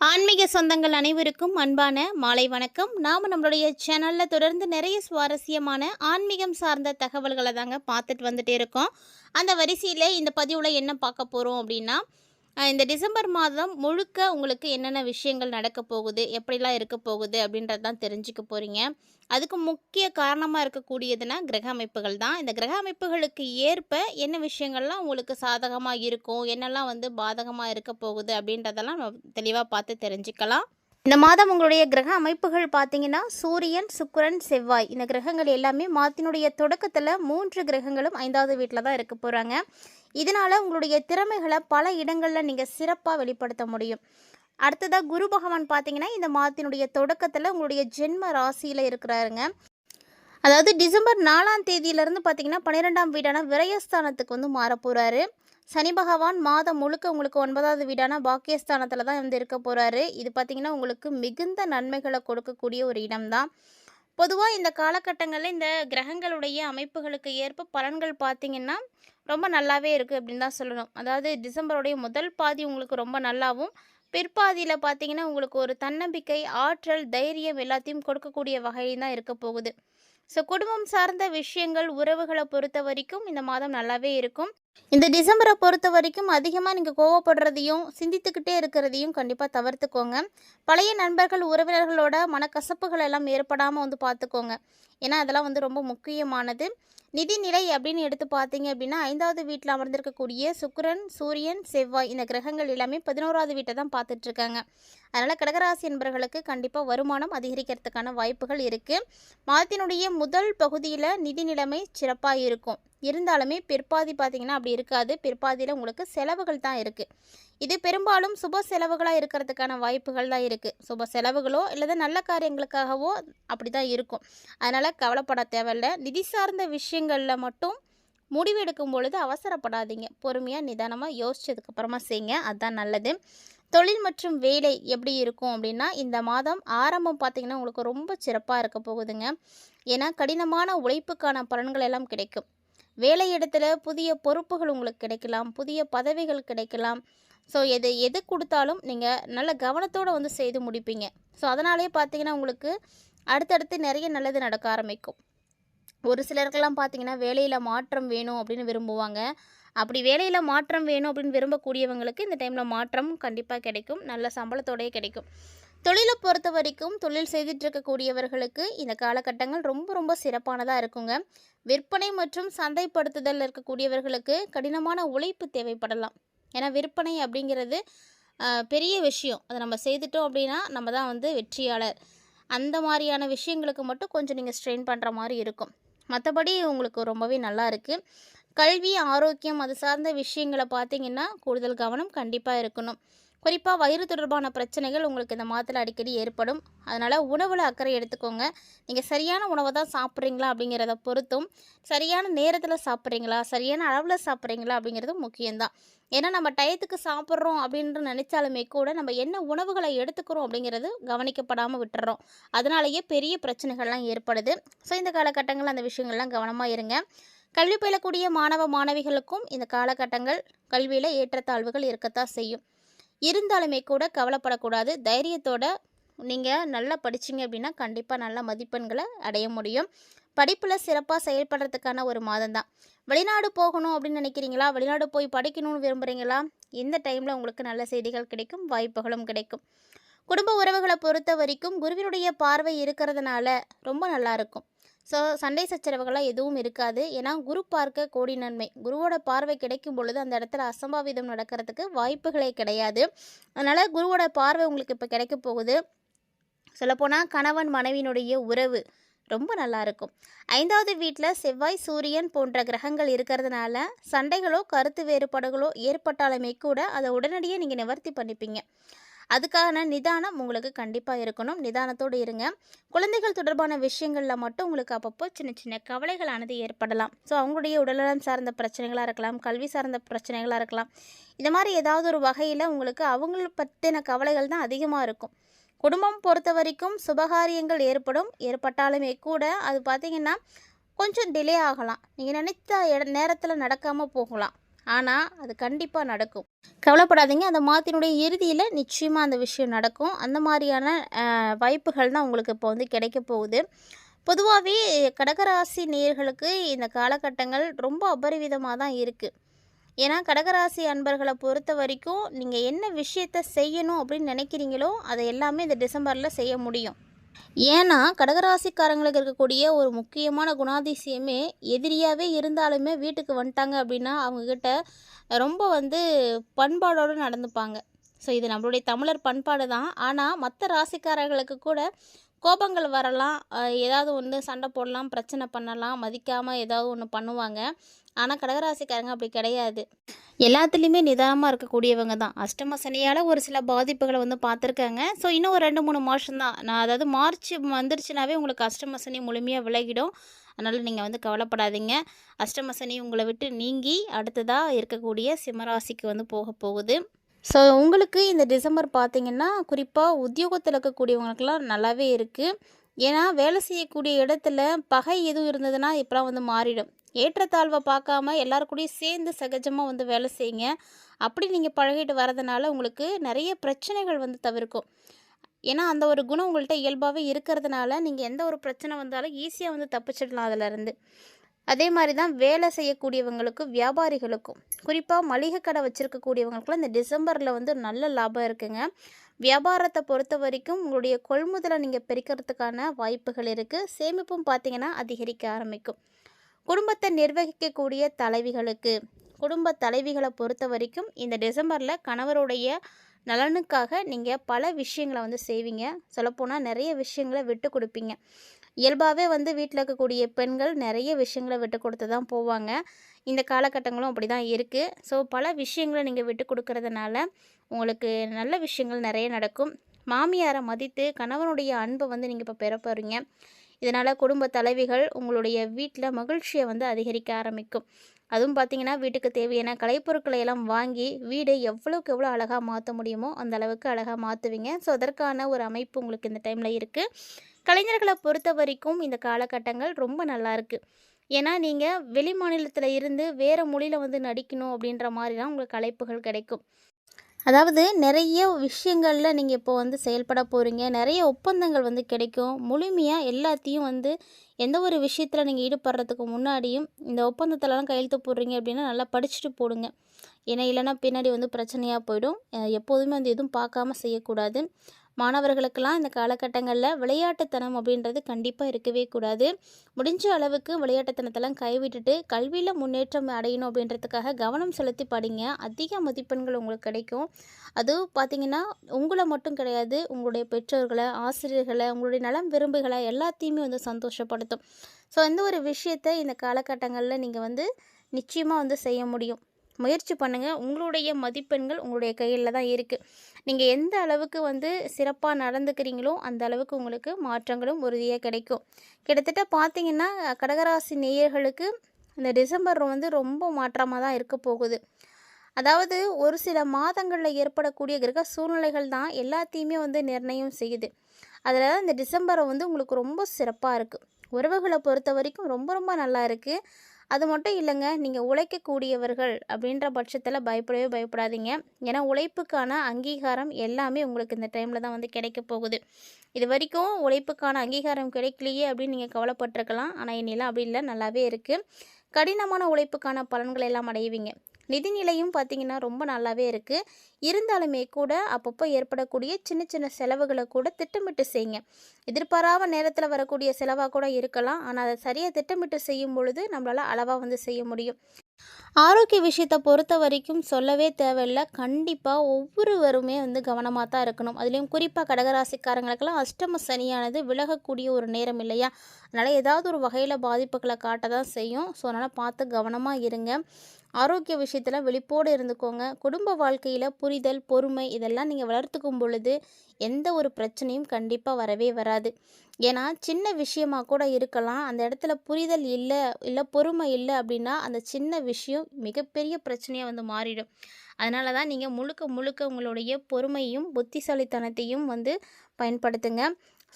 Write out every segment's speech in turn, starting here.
ஆன்மீக சொந்தங்கள் அனைவருக்கும் அன்பான மாலை வணக்கம். நாம் நம்மளுடைய சேனலில் தொடர்ந்து நிறைய சுவாரஸ்யமான ஆன்மீகம் சார்ந்த தகவல்களை தாங்க பார்த்துட்டு வந்துட்டே இருக்கோம். அந்த வரிசையில் இந்த பதிவில் என்ன பார்க்க போகிறோம் அப்படின்னா, இந்த டிசம்பர் மாதம் முழுக்க உங்களுக்கு என்னென்ன விஷயங்கள் நடக்க போகுது, எப்படிலாம் இருக்க போகுது அப்படின்றது தான் தெரிஞ்சுக்க போகிறீங்க. அதுக்கு முக்கிய காரணமாக இருக்கக்கூடியதுன்னா கிரக அமைப்புகள் தான். இந்த கிரக அமைப்புகளுக்கு ஏற்ப என்ன விஷயங்கள்லாம் உங்களுக்கு சாதகமாக இருக்கும், என்னெல்லாம் பாதகமாக இருக்க போகுது அப்படின்றதெல்லாம் நம்ம தெளிவாக பார்த்து தெரிஞ்சுக்கலாம். இந்த மாதம் உங்களுடைய கிரக அமைப்புகள் பார்த்தீங்கன்னா, சூரியன், சுக்கிரன், செவ்வாய் இந்த கிரகங்கள் எல்லாமே மாதத்தினுடைய தொடக்கத்தில் 3 கிரகங்களும் 5வது வீட்டில் தான் இருக்க போகிறாங்க. இதனால் உங்களுடைய திறமைகளை பல இடங்களில் நீங்கள் சிறப்பாக வெளிப்படுத்த முடியும். அடுத்ததாக குரு பகவான் பார்த்தீங்கன்னா, இந்த மாதத்தினுடைய தொடக்கத்தில் உங்களுடைய ஜென்ம ராசியில் இருக்கிறாருங்க. அதாவது டிசம்பர் 4ஆம் தேதியிலேருந்து பார்த்தீங்கன்னா 12ஆம் வீடான விரயஸ்தானத்துக்கு மாற போகிறாரு. சனி பகவான் மாதம் முழுக்க உங்களுக்கு 9வது வீடான பாக்கியஸ்தானத்தில் தான் இருக்க போகிறாரு. இது பார்த்திங்கன்னா உங்களுக்கு மிகுந்த நன்மைகளை கொடுக்கக்கூடிய ஒரு இடம்தான். பொதுவாக இந்த காலகட்டங்களில் இந்த கிரகங்களுடைய அமைப்புகளுக்கு ஏற்ப பலன்கள் பார்த்திங்கன்னா ரொம்ப நல்லாவே இருக்குது அப்படின்னு தான் சொல்லணும். அதாவது டிசம்பருடைய முதல் பாதி உங்களுக்கு ரொம்ப நல்லாவும், பிற்பாதியில் பார்த்திங்கன்னா உங்களுக்கு ஒரு தன்னம்பிக்கை, ஆற்றல், தைரியம் எல்லாத்தையும் கொடுக்கக்கூடிய வகையில் தான் இருக்க போகுது. ஸோ குடும்பம் சார்ந்த விஷயங்கள், உறவுகளை பொறுத்த வரைக்கும் இந்த மாதம் நல்லாவே இருக்கும். இந்த டிசம்பரை பொறுத்த வரைக்கும் அதிகமாக நீங்கள் கோவப்படுறதையும் சிந்தித்துக்கிட்டே இருக்கிறதையும் கண்டிப்பாக தவிர்த்துக்கோங்க. பழைய நண்பர்கள், உறவினர்களோட மனக்கசப்புகள் எல்லாம் ஏற்படாமல் பார்த்துக்கோங்க. ஏன்னா அதெல்லாம் ரொம்ப முக்கியமானது. நிதிநிலை அப்படின்னு எடுத்து பார்த்தீங்க அப்படின்னா 5வது வீட்டில் அமர்ந்திருக்கக்கூடிய சுக்கிரன், சூரியன், செவ்வாய் இந்த கிரகங்கள் எல்லாமே 11வது வீட்டை தான் பார்த்துட்ருக்காங்க. அதனால் கடகராசி என்பவர்களுக்கு கண்டிப்பாக வருமானம் அதிகரிக்கிறதுக்கான வாய்ப்புகள் இருக்குது. மாதத்தினுடைய முதல் பகுதியில் நிதி நிலைமை சிறப்பாக இருக்கும். இருந்தாலுமே பிற்பாதி பார்த்திங்கன்னா அப்படி இருக்காது. பிற்பாதியில் உங்களுக்கு செலவுகள் தான் இருக்குது. இது பெரும்பாலும் சுப செலவுகளாக இருக்கிறதுக்கான வாய்ப்புகள் தான் இருக்குது. சுப செலவுகளோ இல்லை நல்ல காரியங்களுக்காகவோ அப்படி தான் இருக்கும். அதனால் கவலைப்பட தேவையில்லை. நிதி சார்ந்த விஷயங்களில் மட்டும் முடிவெடுக்கும் பொழுது அவசரப்படாதீங்க. பொறுமையாக நிதானமாக யோசிச்சதுக்கப்புறமா செய்யுங்க. அதுதான் நல்லது. தொழில் மற்றும் வேலை எப்படி இருக்கும் அப்படின்னா, இந்த மாதம் ஆரம்பம் பார்த்திங்கன்னா உங்களுக்கு ரொம்ப சிறப்பாக இருக்க போகுதுங்க. ஏன்னா கடினமான உழைப்புக்கான பலன்கள் எல்லாம் கிடைக்கும். வேலையிடத்தில் புதிய பொறுப்புகள் உங்களுக்கு கிடைக்கலாம், புதிய பதவிகள் கிடைக்கலாம். ஸோ எது கொடுத்தாலும் நீங்கள் நல்ல கவனத்தோடு செய்து முடிப்பீங்க. ஸோ அதனாலே பார்த்தீங்கன்னா உங்களுக்கு அடுத்தடுத்து நிறைய நல்லது நடக்க ஆரம்பிக்கும். ஒரு சிலருக்கெல்லாம் பார்த்தீங்கன்னா வேலையில் மாற்றம் வேணும் அப்படின்னு விரும்புவாங்க. அப்படி வேலையில் மாற்றம் வேணும் அப்படின்னு விரும்பக்கூடியவங்களுக்கு இந்த டைமில் மாற்றம் கண்டிப்பாக கிடைக்கும். நல்ல சம்பளத்தோடையே கிடைக்கும். தொழிலை பொறுத்த வரைக்கும் தொழில் செய்துட்டு இருக்கக்கூடியவர்களுக்கு இந்த காலகட்டங்கள் ரொம்ப ரொம்ப சிறப்பானதாக இருக்குங்க. விற்பனை மற்றும் சந்தைப்படுத்துதல் இருக்கக்கூடியவர்களுக்கு கடினமான உழைப்பு தேவைப்படலாம். ஏன்னா விற்பனை அப்படிங்கிறது பெரிய விஷயம். அதை நம்ம செய்துட்டோம் அப்படின்னா நம்ம தான் வெற்றியாளர். அந்த மாதிரியான விஷயங்களுக்கு மட்டும் கொஞ்சம் நீங்கள் ஸ்ட்ரெயின் பண்ணுற மாதிரி இருக்கும். மற்றபடி உங்களுக்கு ரொம்பவே நல்லா இருக்குது. கல்வி, ஆரோக்கியம் அது சார்ந்த விஷயங்களை பார்த்திங்கன்னா கூடுதல் கவனம் கண்டிப்பாக இருக்கணும். குறிப்பாக வயிறு தொடர்பான பிரச்சனைகள் உங்களுக்கு இந்த மாதத்தில் அடிக்கடி ஏற்படும். அதனால் உணவில் அக்கறை எடுத்துக்கோங்க. நீங்கள் சரியான உணவை தான் சாப்பிட்றீங்களா அப்படிங்கிறத பொறுத்தும், சரியான நேரத்தில் சாப்பிட்றீங்களா, சரியான அளவில் சாப்பிட்றீங்களா அப்படிங்கிறதும் முக்கியம்தான். ஏன்னா நம்ம டயத்துக்கு சாப்பிட்றோம் அப்படின்ற நினச்சாலுமே கூட நம்ம என்ன உணவுகளை எடுத்துக்கிறோம் அப்படிங்கிறது கவனிக்கப்படாமல் விட்டுறோம். அதனாலேயே பெரிய பிரச்சனைகள்லாம் ஏற்படுது. ஸோ இந்த காலகட்டங்களில் அந்த விஷயங்கள்லாம் கவனமாக இருங்க. கல்வி பயிலக்கூடிய மாணவ மாணவிகளுக்கும் இந்த காலகட்டங்கள் கல்வியில் ஏற்றத்தாழ்வுகள் இருக்கத்தான் செய்யும். இருந்தாலுமே கூட கவலைப்படக்கூடாது. தைரியத்தோட நீங்கள் நல்லா படிச்சிங்க அப்படின்னா கண்டிப்பாக நல்ல மதிப்பெண்களை அடைய முடியும். படிப்பில் சிறப்பாக செயல்படுறதுக்கான ஒரு மாதம் தான். வெளிநாடு போகணும் அப்படின்னு நினைக்கிறீங்களா, வெளிநாடு போய் படிக்கணும்னு விரும்புகிறீங்களா, இந்த டைமில் உங்களுக்கு நல்ல செய்திகள் கிடைக்கும், வாய்ப்புகளும் கிடைக்கும். குடும்ப உறவுகளை பொறுத்த வரைக்கும் குருவினுடைய பார்வை இருக்கிறதுனால ரொம்ப நல்லாயிருக்கும். ஸோ சண்டை சச்சரவுகளாக எதுவும் இருக்காது. ஏன்னா குரு பார்க்க கோடி நன்மை. குருவோட பார்வை கிடைக்கும் பொழுது அந்த இடத்துல அசம்பாவிதம் நடக்கிறதுக்கு வாய்ப்புகளே கிடையாது. அதனால் குருவோட பார்வை உங்களுக்கு இப்போ கிடைக்க போகுது. சொல்லப்போனால் கணவன் மனைவியினுடைய உறவு ரொம்ப நல்லாயிருக்கும். 5வது வீட்டில் செவ்வாய், சூரியன் போன்ற கிரகங்கள் இருக்கிறதுனால சண்டைகளோ கருத்து வேறுபாடுகளோ ஏற்பட்டாலுமே கூட அதை உடனடியாக நீங்கள் நிவர்த்தி பண்ணிப்பீங்க. அதுக்கான நிதானம் உங்களுக்கு கண்டிப்பாக இருக்கணும். நிதானத்தோடு இருங்க. குழந்தைகள் தொடர்பான விஷயங்களில் மட்டும் உங்களுக்கு அப்பப்போ சின்ன சின்ன கவலைகளானது ஏற்படலாம். ஸோ அவங்களுடைய உடல்நலம் சார்ந்த பிரச்சனைகளாக இருக்கலாம், கல்வி சார்ந்த பிரச்சனைகளாக இருக்கலாம். இந்த மாதிரி ஏதாவது ஒரு வகையில் உங்களுக்கு அவங்கள பற்றின கவலைகள் தான் அதிகமாக இருக்கும். குடும்பம் பொறுத்த வரைக்கும் சுபகாரியங்கள் ஏற்பட்டாலுமே கூட அது பார்த்திங்கன்னா கொஞ்சம் டிலே ஆகலாம். நீங்கள் நினைத்த நேரத்தில் நடக்காமல் போகலாம். ஆனால் அது கண்டிப்பாக நடக்கும். கவலைப்படாதீங்க. அந்த மாதத்தினுடைய இறுதியில் நிச்சயமாக அந்த விஷயம் நடக்கும். அந்த மாதிரியான வாய்ப்புகள் தான் உங்களுக்கு இப்போ வந்து கிடைக்க போகுது. பொதுவாகவே கடகராசி நேயர்களுக்கு இந்த காலகட்டங்கள் ரொம்ப அபரிவிதமாக தான் இருக்குது. ஏன்னா கடகராசி அன்பர்களை பொறுத்த வரைக்கும் நீங்கள் என்ன விஷயத்த செய்யணும் அப்படின்னு நினைக்கிறீங்களோ அதை எல்லாமே இந்த டிசம்பரில் செய்ய முடியும். ஏன்னா கடகராசிக்காரங்களுக்கு இருக்கக்கூடிய ஒரு முக்கியமான குணாதிசயமே, எதிரியாகவே இருந்தாலுமே வீட்டுக்கு வந்துட்டாங்க அப்படின்னா அவங்கக்கிட்ட ரொம்ப வந்து பண்பாடோடு நடந்துப்பாங்க. ஸோ இது நம்மளுடைய தமிழர் பண்பாடு தான். ஆனால் மற்ற ராசிக்காரர்களுக்கு கூட கோபங்கள் வரலாம், ஏதாவது ஒன்று சண்டை போடலாம், பிரச்சனை பண்ணலாம், மதிக்காமல் ஏதாவது ஒன்று பண்ணுவாங்க. ஆனால் கடகராசிக்காரங்க அப்படி கிடையாது. எல்லாத்துலேயுமே நிதானமாக இருக்கக்கூடியவங்க தான். அஷ்டம சனியால் ஒரு சில பாதிப்புகளை வந்து பார்த்துருக்காங்க. ஸோ இன்னும் ஒரு 2, 3 மாதம் தான். அதாவது மார்ச் வந்துருச்சுனாவே உங்களுக்கு அஷ்டம சனி முழுமையாக விலகிடும். அதனால் நீங்கள் வந்து கவலைப்படாதீங்க. அஷ்டம சனி உங்களை விட்டு நீங்கி அடுத்ததாக இருக்கக்கூடிய சிம்மராசிக்கு வந்து போக போகுது. ஸோ உங்களுக்கு இந்த டிசம்பர் பார்த்திங்கன்னா குறிப்பாக உத்தியோகத்தில் இருக்கக்கூடியவங்களுக்கெல்லாம் நல்லாவே இருக்குது. ஏன்னா வேலை செய்யக்கூடிய இடத்துல பகை எதுவும் இருந்ததுன்னா இப்போலாம் வந்து மாறிடும். ஏற்றத்தாழ்வை பார்க்காம எல்லாருக்கூடயும் சேர்ந்து சகஜமாக வந்து வேலை செய்யுங்க. அப்படி நீங்கள் பழகிட்டு வரதுனால உங்களுக்கு நிறைய பிரச்சனைகள் வந்து தவிர்க்கும். ஏன்னா அந்த ஒரு குணம் உங்கள்கிட்ட இயல்பாகவே இருக்கிறதுனால நீங்கள் எந்த ஒரு பிரச்சனை வந்தாலும் ஈஸியாக வந்து தப்பிச்சிடலாம் அதிலருந்து. அதே மாதிரி தான் வேலை செய்யக்கூடியவங்களுக்கும் வியாபாரிகளுக்கும், குறிப்பாக மளிகை கடை வச்சுருக்கக்கூடியவங்களுக்குலாம் இந்த டிசம்பரில் வந்து நல்ல லாபம் இருக்குங்க. வியாபாரத்தை பொறுத்த வரைக்கும் உங்களுடைய கொள்முதலை நீங்கள் பெருக்கிறதுக்கான வாய்ப்புகள் இருக்குது. சேமிப்பும் பார்த்திங்கன்னா அதிகரிக்க ஆரம்பிக்கும். குடும்பத்தை நிர்வகிக்கக்கூடிய தலைவிகளுக்கு, குடும்ப தலைவிகளை பொறுத்த வரைக்கும் இந்த டிசம்பரில் கணவருடைய நலனுக்காக நீங்கள் பல விஷயங்களை வந்து செய்வீங்க. சொல்லப்போனால் நிறைய விஷயங்களை விட்டு கொடுப்பீங்க. இயல்பாகவே வந்து வீட்டில் இருக்கக்கூடிய பெண்கள் நிறைய விஷயங்களை விட்டு கொடுத்து தான் போவாங்க. இந்த காலகட்டங்களும் அப்படி தான் இருக்குது. ஸோ பல விஷயங்களை நீங்கள் விட்டு கொடுக்கறதுனால உங்களுக்கு நல்ல விஷயங்கள் நிறைய நடக்கும். மாமியாரை மதித்து கணவனுடைய அன்பை வந்து நீங்கள் இப்போ பெற போகிறீங்க. இதனால் குடும்ப தலைவிகள் உங்களுடைய வீட்டில் மகிழ்ச்சியை வந்து அதிகரிக்க ஆரம்பிக்கும். அதுவும் பார்த்திங்கன்னா வீட்டுக்கு தேவையான கலைப்பொருட்களை எல்லாம் வாங்கி வீடை எவ்வளோக்கு எவ்வளோ அழகாக மாற்ற முடியுமோ அந்த அளவுக்கு அழகாக மாற்றுவீங்க. ஸோ அதற்கான ஒரு அமைப்பு உங்களுக்கு இந்த டைமில் இருக்குது. கலைஞர்களை பொறுத்த வரைக்கும் இந்த காலகட்டங்கள் ரொம்ப நல்லா இருக்குது. ஏன்னா நீங்கள் வெளி மாநிலத்தில் இருந்து வேறு மொழியில் வந்து நடிக்கணும் அப்படின்ற மாதிரி தான் உங்களுக்கு அழைப்புகள் கிடைக்கும். அதாவது நிறைய விஷயங்களில் நீங்கள் இப்போ வந்து செயல்பட போகிறீங்க. நிறைய ஒப்பந்தங்கள் வந்து கிடைக்கும். முழுமையாக எல்லாத்தையும் வந்து எந்த ஒரு விஷயத்தில் நீங்கள் ஈடுபடுறதுக்கு முன்னாடியும் இந்த ஒப்பந்தத்திலலாம் கையெழுத்து போடுறீங்க அப்படின்னா நல்லா படிச்சுட்டு போடுங்க. ஏன்னா இல்லைன்னா பின்னாடி வந்து பிரச்சனையாக போயிடும். எப்போதுமே வந்து எதுவும் பார்க்காம செய்யக்கூடாது. மாணவர்களுக்கெல்லாம் இந்த காலகட்டங்களில் விளையாட்டுத்தனம் அப்படின்றது கண்டிப்பாக இருக்கவே கூடாது. முடிஞ்ச அளவுக்கு விளையாட்டுத்தனத்தெல்லாம் கைவிட்டுட்டு கல்வியில் முன்னேற்றம் அடையணும் அப்படின்றதுக்காக கவனம் செலுத்தி படிங்க. அதிக மதிப்பெண்கள் உங்களுக்கு கிடைக்கும். அதுவும் பார்த்திங்கன்னா உங்களை மட்டும் கிடையாது, உங்களுடைய பெற்றோர்களை, ஆசிரியர்களை, உங்களுடைய நலம் விரும்புகளை எல்லாத்தையுமே வந்து சந்தோஷப்படுத்தும். ஸோ இந்த ஒரு விஷயத்தை இந்த காலகட்டங்களில் நீங்கள் வந்து நிச்சயமாக வந்து செய்ய முடியும். முயற்சி பண்ணுங்கள். உங்களுடைய மதிப்பெண்கள் உங்களுடைய கையில் தான் இருக்குது. நீங்கள் எந்த அளவுக்கு வந்து சிறப்பாக நடந்துக்கிறீங்களோ அந்த அளவுக்கு உங்களுக்கு மாற்றங்களும் உறுதியாக கிடைக்கும். கிட்டத்தட்ட பார்த்திங்கன்னா கடகராசி நேயர்களுக்கு இந்த டிசம்பர் வந்து ரொம்ப மாற்றமாக தான் இருக்க போகுது. அதாவது ஒரு சில மாதங்களில் ஏற்படக்கூடிய கிரக சூழ்நிலைகள் தான் எல்லாத்தையுமே வந்து நிர்ணயம் செய்யுது. அதில் இந்த டிசம்பரை வந்து உங்களுக்கு ரொம்ப சிறப்பாக இருக்குது. உறவுகளை பொறுத்த வரைக்கும் ரொம்ப ரொம்ப நல்லா இருக்குது. அது மட்டும் இல்லைங்க, நீங்கள் உழைக்கக்கூடியவர்கள் அப்படின்ற பட்சத்தில் பயப்படவே பயப்படாதீங்க. ஏன்னா உழைப்புக்கான அங்கீகாரம் எல்லாமே உங்களுக்கு இந்த டைமில் தான் வந்து கிடைக்க போகுது. இது வரைக்கும் உழைப்புக்கான அங்கீகாரம் கிடைக்கலையே அப்படின்னு நீங்கள் கவலைப்பட்டிருக்கலாம். ஆனால் என்னெல்லாம் அப்படி இல்லை, நல்லாவே இருக்குது. கடினமான உழைப்புக்கான பலன்களை எல்லாம் அடைவீங்க. நிதிநிலையும் பார்த்திங்கன்னா ரொம்ப நல்லாவே இருக்குது. இருந்தாலுமே கூட அப்பப்போ ஏற்படக்கூடிய சின்ன சின்ன செலவுகளை கூட திட்டமிட்டு செய்யுங்க. எதிர்பாராத நேரத்தில் வரக்கூடிய செலவாக கூட இருக்கலாம். ஆனால் அதை சரியாக திட்டமிட்டு செய்யும் பொழுது நம்மளால் அளவாக வந்து செய்ய முடியும். ஆரோக்கிய விஷயத்தை பொறுத்த வரைக்கும் சொல்லவே தேவையில்லை. கண்டிப்பாக ஒவ்வொருவருமே வந்து கவனமாக தான் இருக்கணும். அதுலேயும் குறிப்பாக கடகராசிக்காரங்களுக்கெல்லாம் அஷ்டம சனியானது விலகக்கூடிய ஒரு நேரம் இல்லையா? அதனால் ஏதாவது ஒரு வகையில் பாதிப்புகளை காட்ட தான் செய்யும். ஸோ அதனால் பார்த்து கவனமாக இருங்க. ஆரோக்கிய விஷயத்தில் விழிப்போடு இருந்துக்கோங்க. குடும்ப வாழ்க்கையில் புரிதல், பொறுமை இதெல்லாம் நீங்கள் வளர்த்துக்கும் பொழுது எந்த ஒரு பிரச்சனையும் கண்டிப்பாக வரவே வராது. ஏன்னா சின்ன விஷயமாக கூட இருக்கலாம். அந்த இடத்துல புரிதல் இல்லை பொறுமை இல்லை அப்படின்னா அந்த சின்ன விஷயம் மிகப்பெரிய பிரச்சனையாக வந்து மாறிடும். அதனால தான் நீங்கள் முழுக்க முழுக்க உங்களுடைய பொறுமையும் புத்திசாலித்தனத்தையும் வந்து பயன்படுத்துங்க.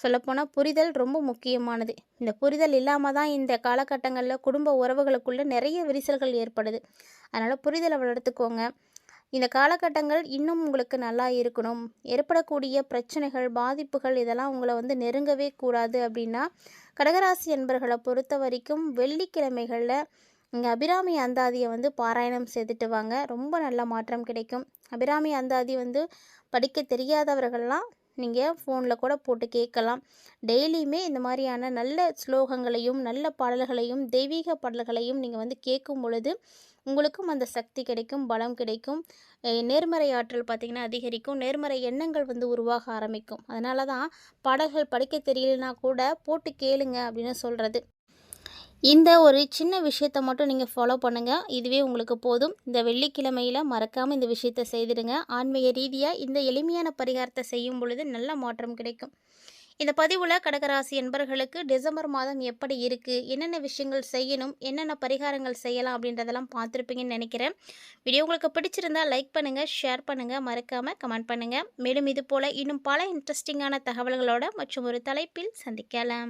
சொல்லப்போனால் புரிதல் ரொம்ப முக்கியமானது. இந்த புரிதல் இல்லாமல் தான் இந்த காலகட்டங்களில் குடும்ப உறவுகளுக்குள்ளே நிறைய விரிசல்கள் ஏற்படுது. அதனால் புரிதலை வளர்த்துக்கோங்க. இந்த காலகட்டங்கள் இன்னும் உங்களுக்கு நல்லா இருக்கணும், ஏற்படக்கூடிய பிரச்சனைகள், பாதிப்புகள் இதெல்லாம் உங்களை வந்து நெருங்கவே கூடாது அப்படின்னா, கடகராசி என்பர்களை பொறுத்த வரைக்கும் வெள்ளிக்கிழமைகளில் இங்கே அபிராமி அந்தாதியை வந்து பாராயணம் செய்துட்டு வாங்க. ரொம்ப நல்ல மாற்றம் கிடைக்கும். அபிராமி அந்தாதி வந்து படிக்க தெரியாதவர்கள்லாம் நீங்கள் ஃபோனில் கூட போட்டு கேட்கலாம். டெய்லியுமே இந்த மாதிரியான நல்ல ஸ்லோகங்களையும் நல்ல பாடல்களையும் தெய்வீக பாடல்களையும் நீங்கள் வந்து கேட்கும் பொழுது உங்களுக்கும் அந்த சக்தி கிடைக்கும், பலம் கிடைக்கும். நேர்மறை ஆற்றல் பார்த்திங்கன்னா அதிகரிக்கும். நேர்மறை எண்ணங்கள் வந்து உருவாக ஆரம்பிக்கும். அதனால தான் பாடல்கள் படிக்க தெரியலனா கூட போட்டு கேளுங்க அப்படின்னு சொல்கிறது. இந்த ஒரு சின்ன விஷயத்தை மட்டும் நீங்கள் ஃபாலோ பண்ணுங்கள். இதுவே உங்களுக்கு போதும். இந்த வெள்ளிக்கிழமையில் மறக்காமல் இந்த விஷயத்தை செய்திடுங்க. ஆன்மீக ரீதியாக இந்த எளிமையான பரிகாரத்தை செய்யும் பொழுது நல்ல மாற்றம் கிடைக்கும். இந்த பதிவில் கடகராசி என்பர்களுக்கு டிசம்பர் மாதம் எப்படி இருக்குது, என்னென்ன விஷயங்கள் செய்யணும், என்னென்ன பரிகாரங்கள் செய்யலாம் அப்படின்றதெல்லாம் பார்த்துருப்பீங்கன்னு நினைக்கிறேன். வீடியோ உங்களுக்கு பிடிச்சிருந்தால் லைக் பண்ணுங்கள், ஷேர் பண்ணுங்கள், மறக்காமல் கமெண்ட் பண்ணுங்கள். மேலும் இது போல் இன்னும் பல இன்ட்ரெஸ்டிங்கான தகவல்களோட மற்றும் ஒரு தலைப்பில் சந்திக்கலாம்.